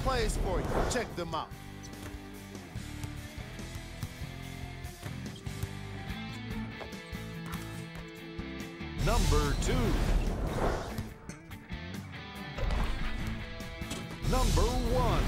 plays for you. Check them out. Number 2. Number 1.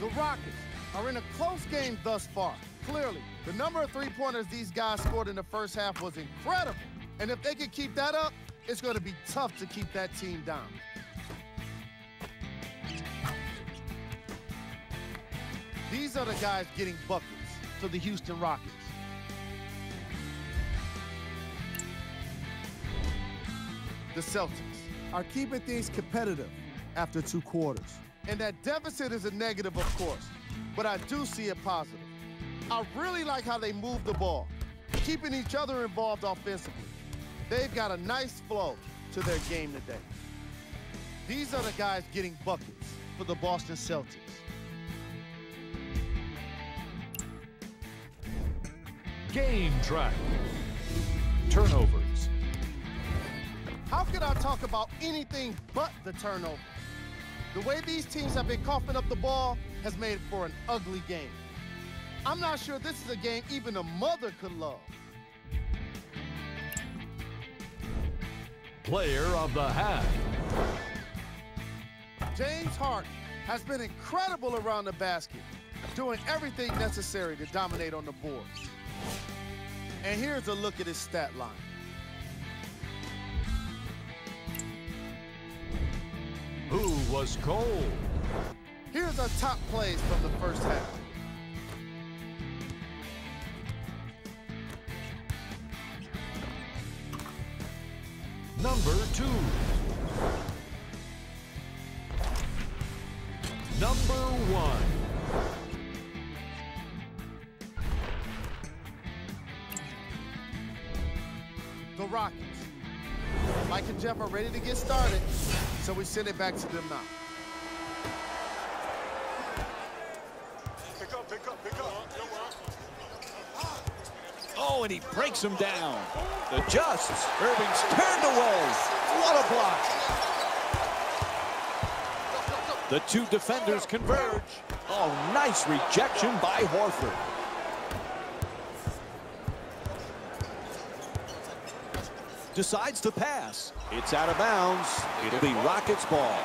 The Rockets are in a close game thus far. Clearly, the number of three-pointers these guys scored in the first half was incredible. And if they can keep that up, it's going to be tough to keep that team down. These are the guys getting buckets for the Houston Rockets. The Celtics are keeping things competitive after 2 quarters. And that deficit is a negative, of course, but I do see it positive. I really like how they move the ball, keeping each other involved offensively. They've got a nice flow to their game today. These are the guys getting buckets for the Boston Celtics. Game track. Turnovers. How could I talk about anything but the turnover? The way these teams have been coughing up the ball has made for an ugly game. I'm not sure this is a game even a mother could love. Player of the half. James Harden has been incredible around the basket, doing everything necessary to dominate on the boards. And here's a look at his stat line. Who was cold? Here's our top plays from the first half. Number 2. Number 1. The Rockets. Mike and Jeff are ready to get started, so we send it back to them now. Pick up, pick up, pick up. Oh, and he breaks him down. Adjusts. Irving's turned away. What a block. The 2 defenders converge. Oh, nice rejection by Horford. Decides to pass. It's out of bounds. It'll be Rockets ball.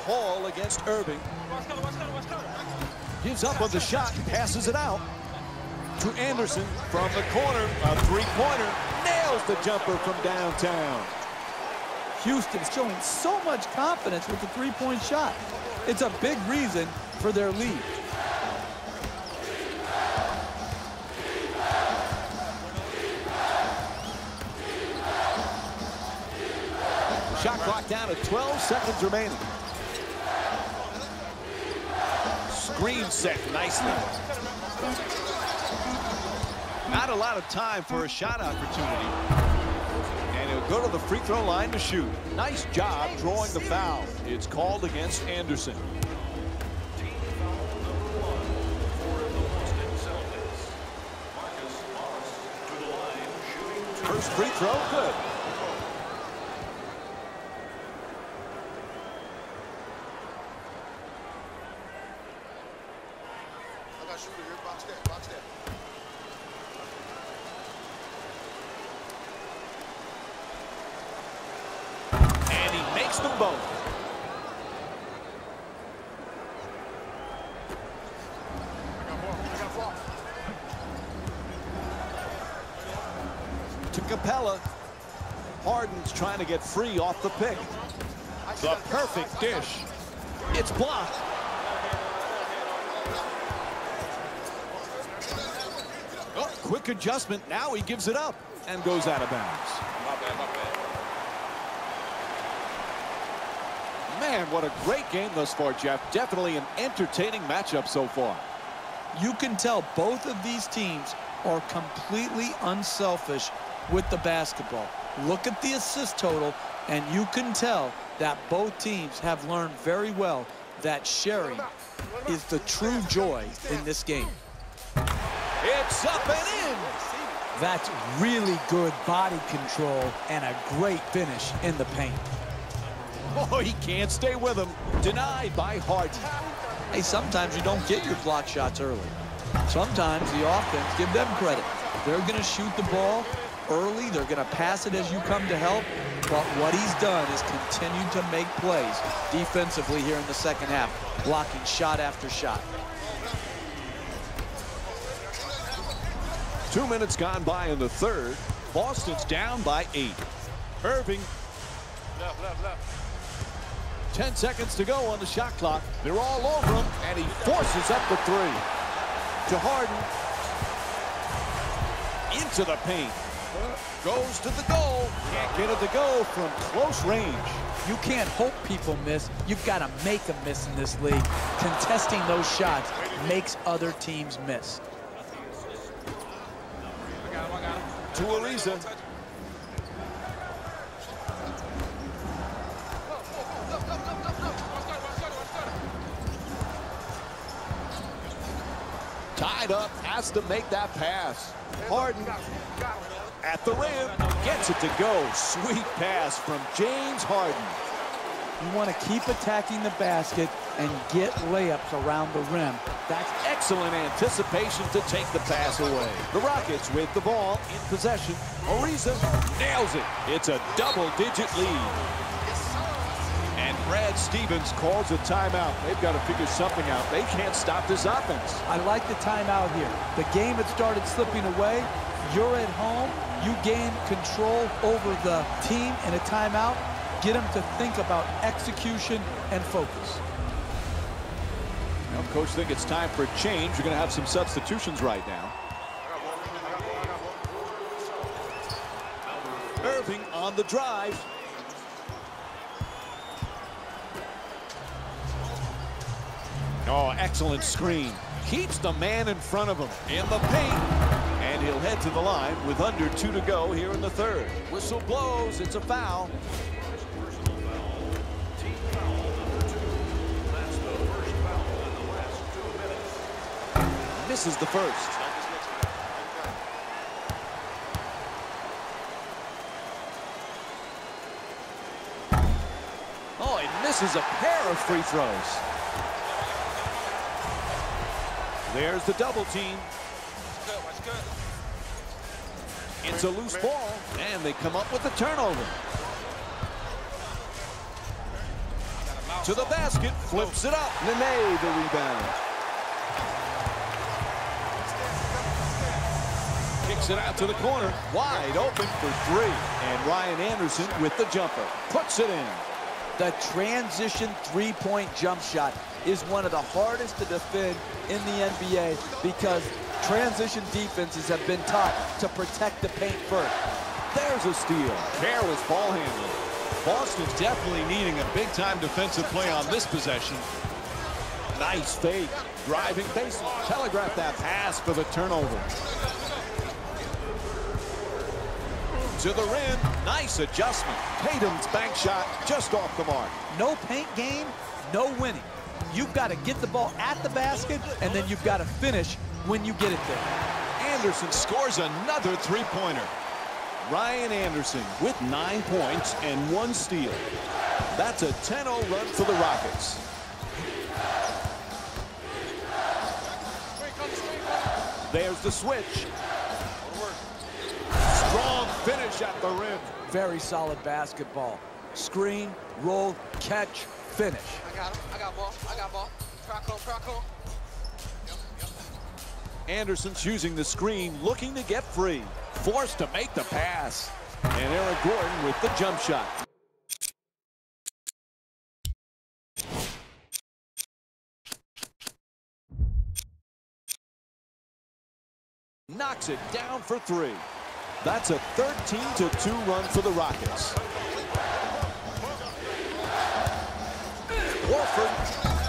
Hall against Irving. Gives up on the shot, passes it out to Anderson from the corner. A 3-pointer, nails the jumper from downtown. Houston's showing so much confidence with the 3-point shot. It's a big reason for their lead. Shot clock down to 12 seconds remaining. Screen set nicely. Not a lot of time for a shot opportunity. And he'll go to the free throw line to shoot. Nice job drawing the foul. It's called against Anderson. First free throw, good. And he makes them both. To Capella. Harden's trying to get free off the pick. The perfect dish. It's blocked. Oh, quick adjustment. Now he gives it up and goes out of bounds. Man, what a great game thus far, Jeff. Definitely an entertaining matchup so far. You can tell both of these teams are completely unselfish with the basketball. Look at the assist total, and you can tell that both teams have learned very well that sharing is the true joy in this game. It's up and in. That's really good body control and a great finish in the paint. Oh, he can't stay with him. Denied by Harden. Hey, sometimes you don't get your block shots early. Sometimes the offense, give them credit. They're going to shoot the ball early. They're going to pass it as you come to help. But what he's done is continued to make plays defensively here in the second half, blocking shot after shot. 2 minutes gone by in the third. Boston's down by 8. Irving. Left. 10 seconds to go on the shot clock. They're all over him, and he forces up the 3. To Harden. Into the paint. Goes to the goal. Can't get it to go from close range. You can't hope people miss. You've got to make them miss in this league. Contesting those shots makes other teams miss. To Ariza. Tied up, has to make that pass. Harden at the rim, gets it to go. Sweet pass from James Harden. You want to keep attacking the basket and get layups around the rim. That's excellent anticipation to take the pass away. The Rockets with the ball in possession. Ariza nails it. It's a double-digit lead. And Brad Stevens calls a timeout. They've got to figure something out. They can't stop this offense. I like the timeout here. The game had started slipping away. You're at home. You gain control over the team in a timeout. Get them to think about execution and focus. Well, coach think it's time for a change. You're going to have some substitutions right now. Irving on the drive. Oh, excellent screen. Keeps the man in front of him in the paint. And he'll head to the line with under 2 to go here in the third. Whistle blows. It's a foul. Misses the first. Oh, he misses a pair of free throws. There's the double team. It's a loose ball, and they come up with the turnover. To the basket, flips it up. Nene the rebound. Kicks it out to the corner, wide open for 3. And Ryan Anderson with the jumper, puts it in. The transition three-point jump shot is one of the hardest to defend in the NBA because transition defenses have been taught to protect the paint first. There's a steal. Careless ball handling. Boston's definitely needing a big-time defensive play on this possession. Nice fake. Driving baseline. Telegraph that pass for the turnover. To the rim. Nice adjustment. Tatum's bank shot just off the mark. No paint game, no winning. You've got to get the ball at the basket, and then you've got to finish when you get it there. Anderson scores another three-pointer. Ryan Anderson with 9 points and 1 steal. That's a 10-0 run for the Rockets. There's the switch. Strong finish at the rim. Very solid basketball. Screen, roll, catch, finish. I got him. I got ball. Track home. Anderson's using the screen, looking to get free. Forced to make the pass. And Eric Gordon with the jump shot. Knocks it down for 3. That's a 13-2 run for the Rockets. Warford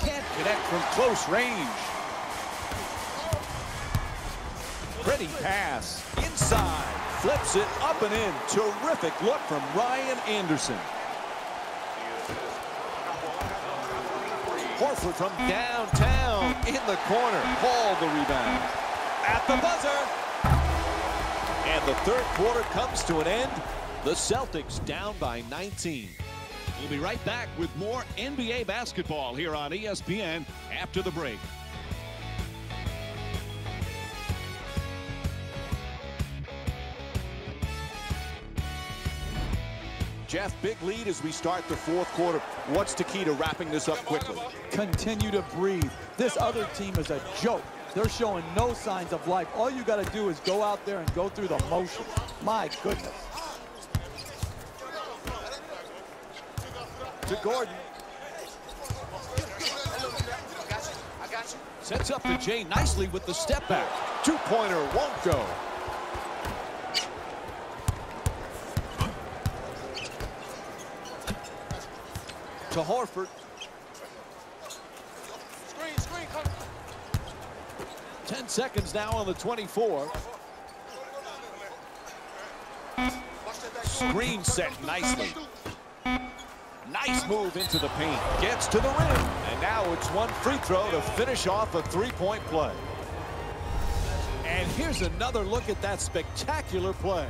can't connect from close range. Pretty pass. Inside. Flips it up and in. Terrific look from Ryan Anderson. Horford Horford from downtown in the corner. Paul the rebound. At the buzzer. And the third quarter comes to an end. The Celtics down by 19. We'll be right back with more NBA basketball here on ESPN after the break. Jeff, big lead as we start the fourth quarter. What's the key to wrapping this up quickly? Continue to breathe. This other team is a joke. They're showing no signs of life. All you got to do is go out there and go through the motions. My goodness. To Gordon. I got you. Sets up to Jay nicely with the step back. Two-pointer won't go. To Horford. Screen, come. 10 seconds now on the 24. Screen set nicely. Nice move into the paint. Gets to the rim. And now it's one free throw to finish off a three-point play. And here's another look at that spectacular play.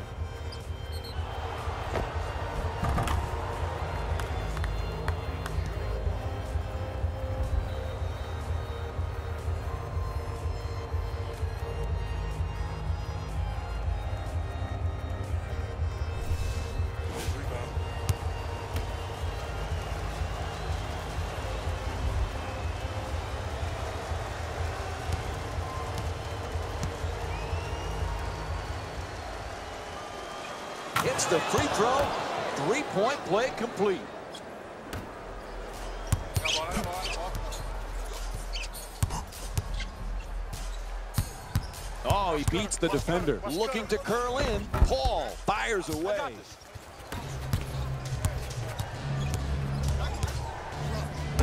It's the free throw. Three-point play complete. Oh, he beats the defender. Looking to curl in. Paul fires away.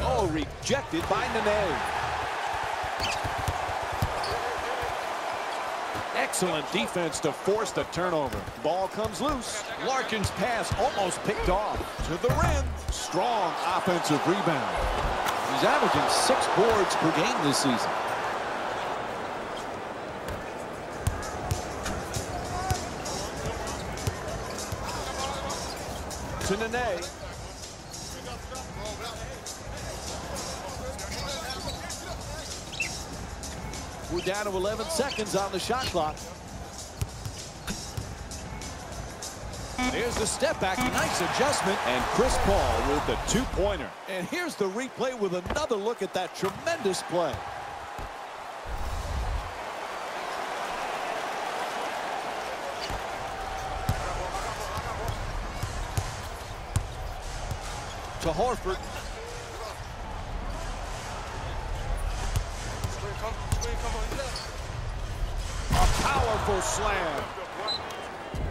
Oh, rejected by Nene. Excellent defense to force the turnover. Ball comes loose. Larkin's pass almost picked off. To the rim. Strong offensive rebound. He's averaging 6 boards per game this season. To Nene. We're down to 11 seconds on the shot clock. There's the step back. Nice adjustment. And Chris Paul with the two-pointer. And here's the replay with another look at that tremendous play. To Horford. A powerful slam.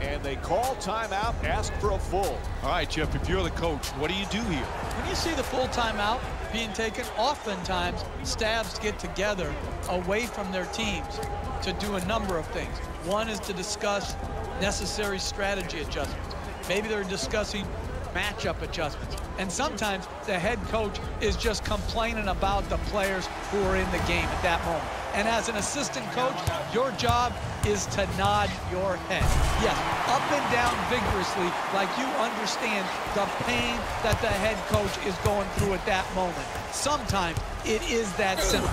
And they call timeout, ask for a full. All right, Jeff, if you're the coach, what do you do here? When you see the full timeout being taken, oftentimes staffs get together away from their teams to do a number of things. One is to discuss necessary strategy adjustments. Maybe they're discussing matchup adjustments. And sometimes the head coach is just complaining about the players who are in the game at that moment. And as an assistant coach, your job is to nod your head. Yes, up and down vigorously, like you understand the pain that the head coach is going through at that moment. Sometimes it is that simple.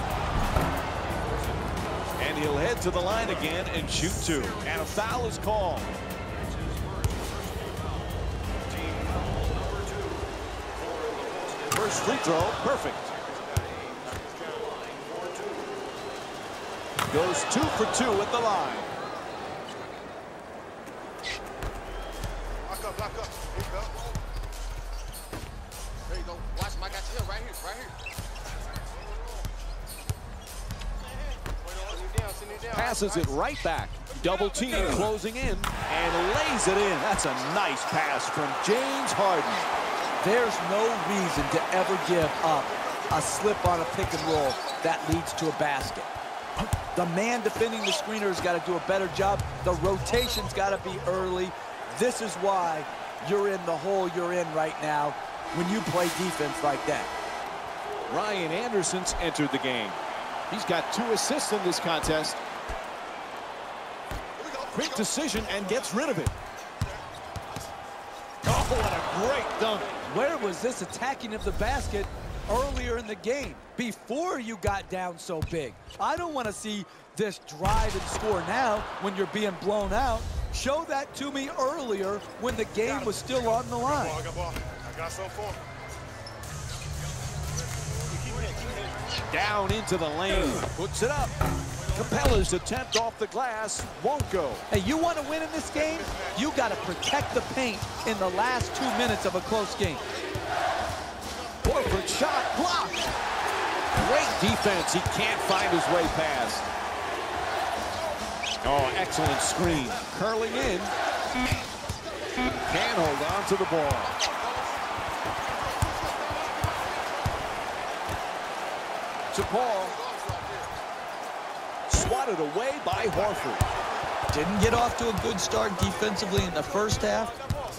And he'll head to the line again and shoot two. And a foul is called. First free throw, perfect. Goes 2 for 2 at the line. Lock up. Here you go. There you go. Watch him. I got you here, right here. Sit me down. Passes it right back. Double team closing in and lays it in. That's a nice pass from James Harden. There's no reason to ever give up a slip on a pick and roll that leads to a basket. The man defending the screener has got to do a better job. The rotation's got to be early. This is why you're in the hole you're in right now when you play defense like that. Ryan Anderson's entered the game. He's got 2 assists in this contest. Quick decision and gets rid of it. Oh, what a great dunk. Where was this attacking of the basket earlier in the game before you got down so big? I don't want to see this drive and score now when you're being blown out. Show that to me earlier when the game was still on the line. I got some for him. Down into the lane. Puts it up. Capella's attempt off the glass won't go. Hey, you want to win in this game? You got to protect the paint in the last 2 minutes of a close game. Horford shot blocked. Great defense. He can't find his way past. Oh, excellent screen. Curling in. Can't hold on to the ball. To Paul. Swatted away by Horford. Didn't get off to a good start defensively in the first half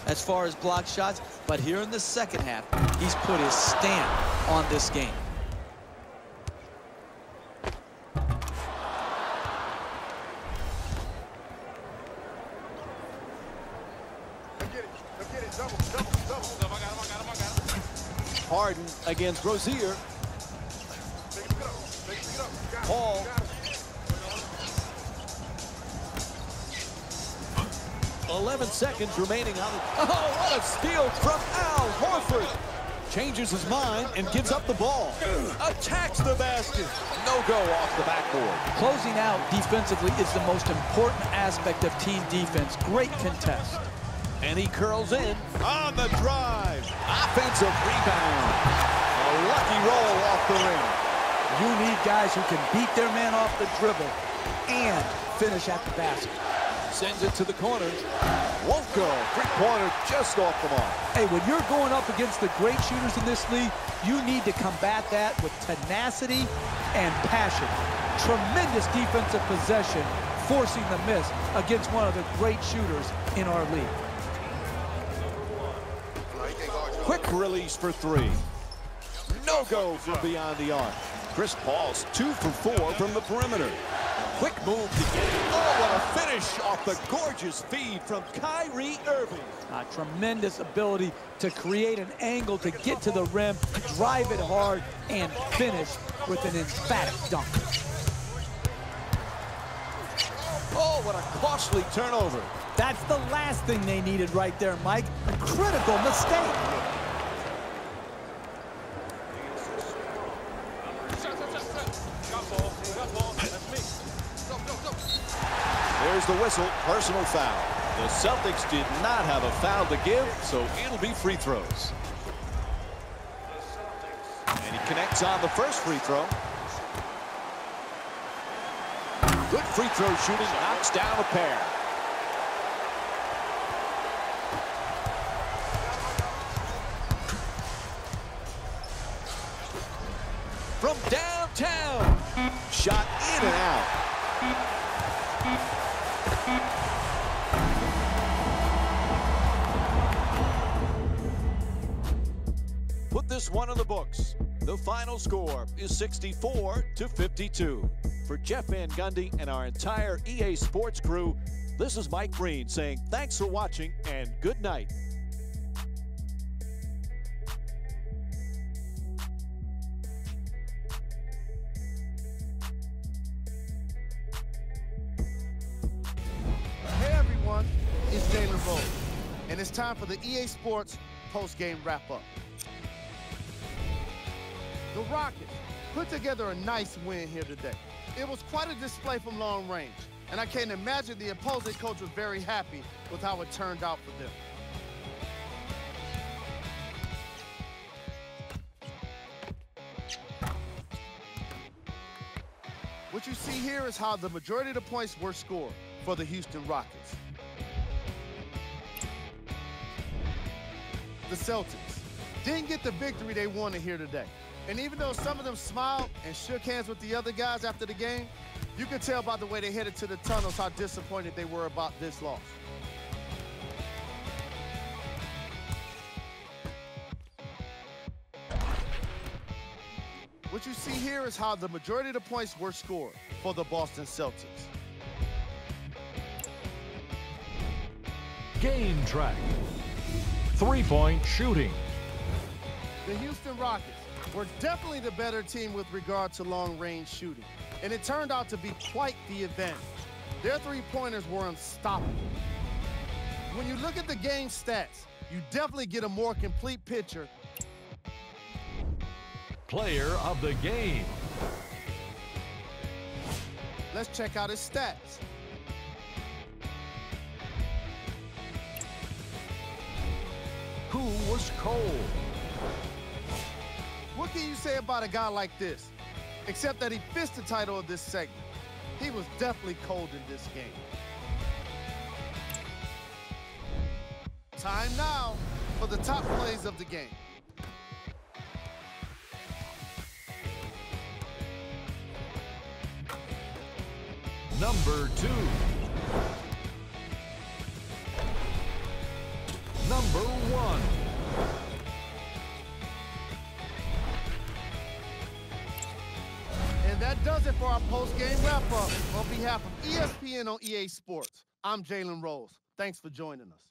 as far as block shots, but here in the second half, he's put his stamp on this game. Harden against Rozier. Paul. "11 seconds remaining on it. Oh, what a steal from Al Horford. Changes his mind and gives up the ball. Attacks the basket. No go off the backboard. Closing out defensively is the most important aspect of team defense. Great contest. And he curls in on the drive. Offensive rebound. A lucky roll off the rim. You need guys who can beat their man off the dribble and finish at the basket. Sends it to the corner. Won't go. Three-pointer just off the mark. Hey, when you're going up against the great shooters in this league, you need to combat that with tenacity and passion. Tremendous defensive possession, forcing the miss against one of the great shooters in our league. Quick release for 3. No go from beyond the arc. Chris Paul's 2 for 4 from the perimeter. Quick move to get it. Oh, what a finish off the gorgeous feed from Kyrie Irving. A tremendous ability to create an angle to get to the rim, drive it hard, and finish with an emphatic dunk. Oh, what a costly turnover. That's the last thing they needed right there, Mike. A critical mistake. There's the whistle, personal foul. The Celtics did not have a foul to give, so it'll be free throws. And he connects on the first free throw. Good free throw shooting, knocks down a pair. From downtown, shot in and out. Put this one in the books. The final score is 64-52. For Jeff Van Gundy and our entire EA Sports crew, this is Mike Breen saying thanks for watching and good night. Hey everyone, it's Jalen Rose, and it's time for the EA Sports post-game wrap-up. The Rockets put together a nice win here today. It was quite a display from long range, and I can imagine the opposing coach was very happy with how it turned out for them. What you see here is how the majority of the points were scored for the Houston Rockets. The Celtics didn't get the victory they wanted here today. And even though some of them smiled and shook hands with the other guys after the game, you could tell by the way they headed to the tunnels how disappointed they were about this loss. What you see here is how the majority of the points were scored for the Boston Celtics. Game track. Three-point shooting. The Houston Rockets were definitely the better team with regard to long-range shooting, and it turned out to be quite the advantage. Their three-pointers were unstoppable. When you look at the game stats, you definitely get a more complete picture. Player of the game. Let's check out his stats. Who was cold? What can you say about a guy like this? Except that he fits the title of this segment. He was definitely cold in this game. Time now for the top plays of the game. Number 2. Number 1. And that does it for our post-game wrap-up. On behalf of ESPN on EA Sports, I'm Jalen Rose. Thanks for joining us.